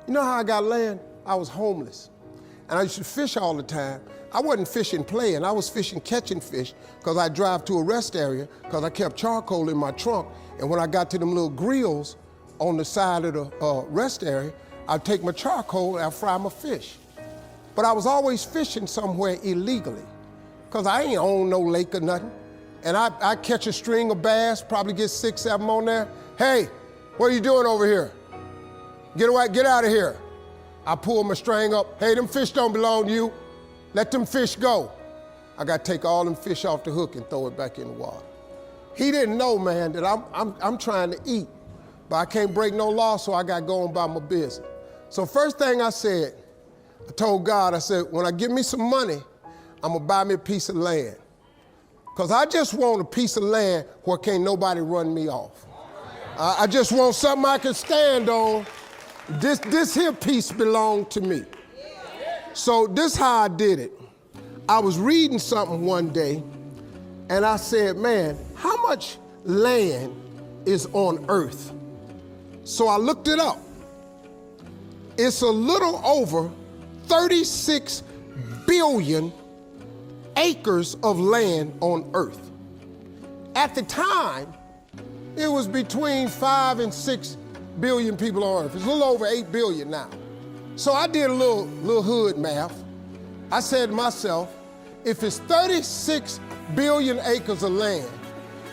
You know how I got land? I was homeless. And I used to fish all the time. I wasn't fishing playing, I was fishing catching fish because I drive to a rest area because I kept charcoal in my trunk. And when I got to them little grills on the side of the rest area, I'd take my charcoal and I'd fry my fish. But I was always fishing somewhere illegally because I ain't own no lake or nothing. And I catch a string of bass, probably get 6, 7 on there. Hey, what are you doing over here? Get away, get out of here. I pull my string up. Hey, them fish don't belong to you. Let them fish go. I got to take all them fish off the hook and throw it back in the water. He didn't know, man, that I'm trying to eat, but I can't break no law, so I got going by my business. So first thing I said, I told God, I said, when I get me some money, I'm gonna buy me a piece of land. Because I just want a piece of land where can't nobody run me off. I just want something I can stand on. This here piece belonged to me. So this how I did it. I was reading something one day, and I said, man, how much land is on earth? So I looked it up. It's a little over 36 billion acres of land on earth. At the time, it was between 5 and 6 billion people on earth. It's a little over 8 billion now. So I did a little hood math. I said to myself, if it's 36 billion acres of land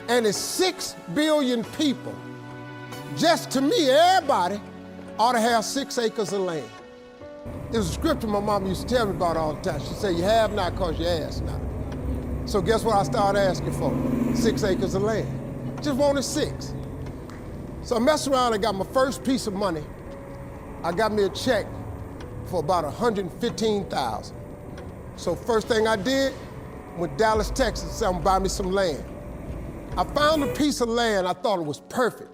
and it's 6 billion people, just to me, everybody ought to have 6 acres of land. It was a scripture my mom used to tell me about all the time. She said, you have not because you ask not. So guess what I started asking for? 6 acres of land. Just wanted 6. So I messed around and got my first piece of money. I got me a check for about $115,000. So first thing I did, went to Dallas, Texas, said, I'm gonna buy me some land. I found a piece of land, I thought it was perfect.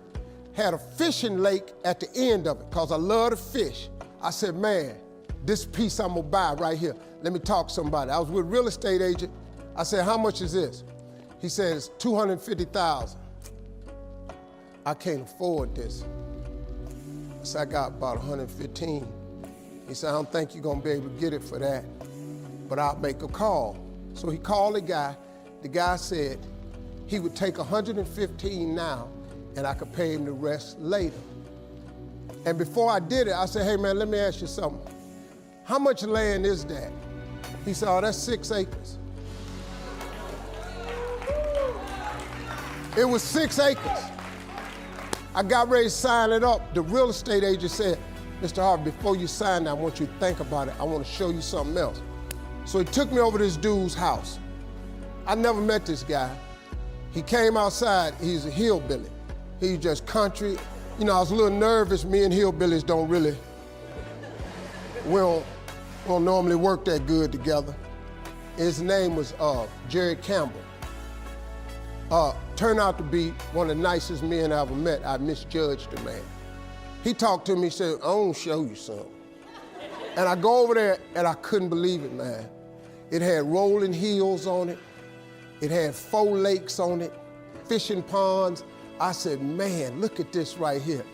Had a fishing lake at the end of it, because I love to fish. I said, man, this piece I'm gonna buy right here. Let me talk to somebody. I was with a real estate agent. I said, how much is this? He said, it's $250,000. I can't afford this. So I got about 115. He said, I don't think you're gonna be able to get it for that, but I'll make a call. So he called the guy. The guy said he would take 115 now and I could pay him the rest later. And before I did it, I said, hey man, let me ask you something. How much land is that? He said, oh, that's 6 acres. It was 6 acres. I got ready to sign it up. The real estate agent said, Mr. Harvey, before you sign that, I want you to think about it. I want to show you something else. So he took me over to this dude's house. I never met this guy. He came outside, he's a hillbilly. He's just country. You know, I was a little nervous. Me and hillbillies we don't normally work that good together. His name was Jerry Campbell. Turned out to be one of the nicest men I ever met. I misjudged the man. He talked to me, said, I want to show you something. And I go over there and I couldn't believe it, man. It had rolling hills on it. It had 4 lakes on it, fishing ponds. I said, man, look at this right here.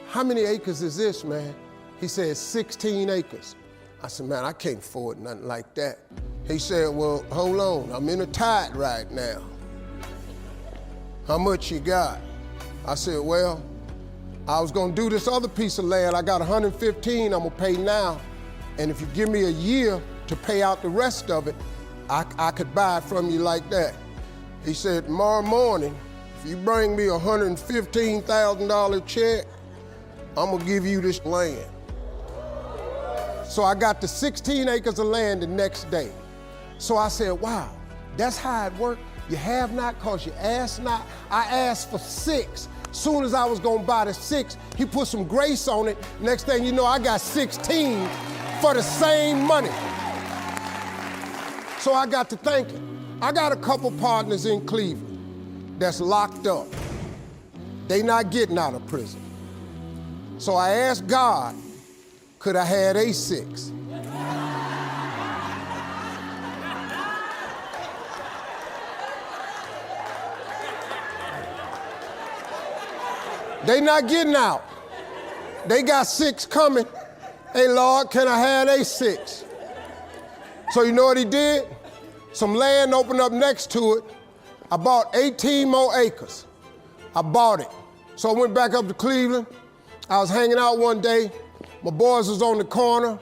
How many acres is this, man? He said, 16 acres. I said, man, I can't afford nothing like that. He said, well, hold on, I'm in a tide right now. How much you got? I said, well, I was gonna do this other piece of land. I got 115 I'm gonna pay now. And if you give me a year to pay out the rest of it, I could buy it from you like that. He said, tomorrow morning, if you bring me a $115,000 check, I'm gonna give you this land. So I got the 16 acres of land the next day. So I said, wow, that's how it worked. You have not because you ask not. I asked for 6. Soon as I was gonna buy the 6, he put some grace on it. Next thing you know, I got 16 for the same money. So I got to thinking, I got a couple partners in Cleveland that's locked up. They not getting out of prison. So I asked God, could I have a 6? They not getting out. They got 6 coming. Hey, Lord, can I have they 6? So you know what he did? Some land opened up next to it. I bought 18 more acres. I bought it. So I went back up to Cleveland. I was hanging out one day. My boys was on the corner.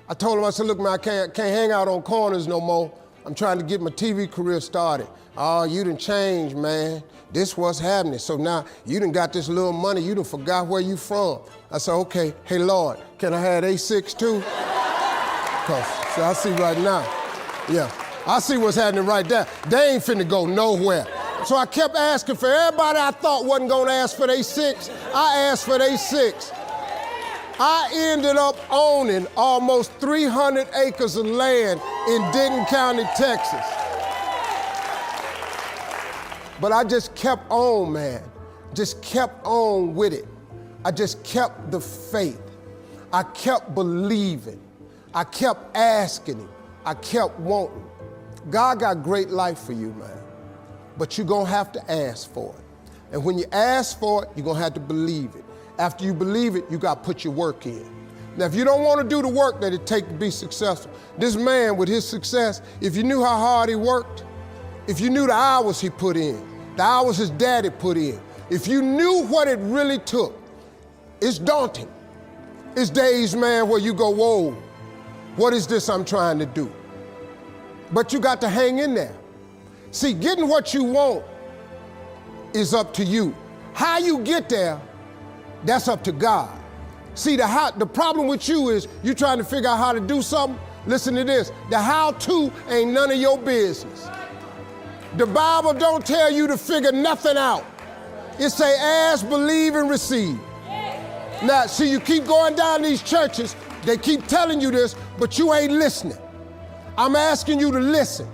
I told them, I said, look, man, I can't hang out on corners no more. I'm trying to get my TV career started. Oh, you done changed, man. This what's happening. So now you done got this little money. You done forgot where you from. I said, okay, hey, Lord, can I have A6 too? Because so I see right now, yeah, I see what's happening right there. They ain't finna go nowhere. So I kept asking for everybody I thought wasn't gonna ask for they 6. I asked for they 6. I ended up owning almost 300 acres of land in Denton County, Texas. But I just kept on, man. Just kept on with it. I just kept the faith. I kept believing. I kept asking him. I kept wanting. God got great life for you, man. But you're gonna have to ask for it. And when you ask for it, you're gonna have to believe it. After you believe it, you got to put your work in. Now, if you don't want to do the work that it takes to be successful, this man with his success, if you knew how hard he worked, if you knew the hours he put in, the hours his daddy put in, if you knew what it really took, it's daunting. It's days, man, where you go, whoa, what is this I'm trying to do? But you got to hang in there. See, getting what you want is up to you. How you get there, that's up to God. See, the problem with you is you trying to figure out how to do something. Listen to this. The how-to ain't none of your business. The Bible don't tell you to figure nothing out. It say ask, believe, and receive. Now, see, you keep going down these churches, they keep telling you this, but you ain't listening. I'm asking you to listen.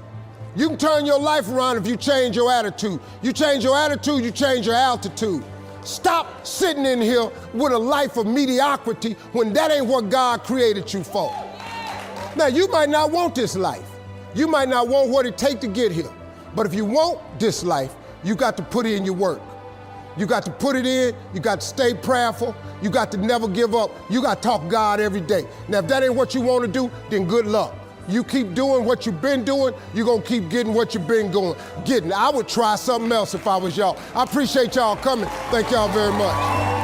You can turn your life around if you change your attitude. You change your attitude, you change your altitude. Stop sitting in here with a life of mediocrity when that ain't what God created you for. Now, you might not want this life. You might not want what it takes to get here. But if you want this life, you got to put in your work. You got to put it in. You got to stay prayerful. You got to never give up. You got to talk to God every day. Now, if that ain't what you want to do, then good luck. You keep doing what you've been doing, you're gonna keep getting what you've been getting. I would try something else if I was y'all. I appreciate y'all coming. Thank y'all very much.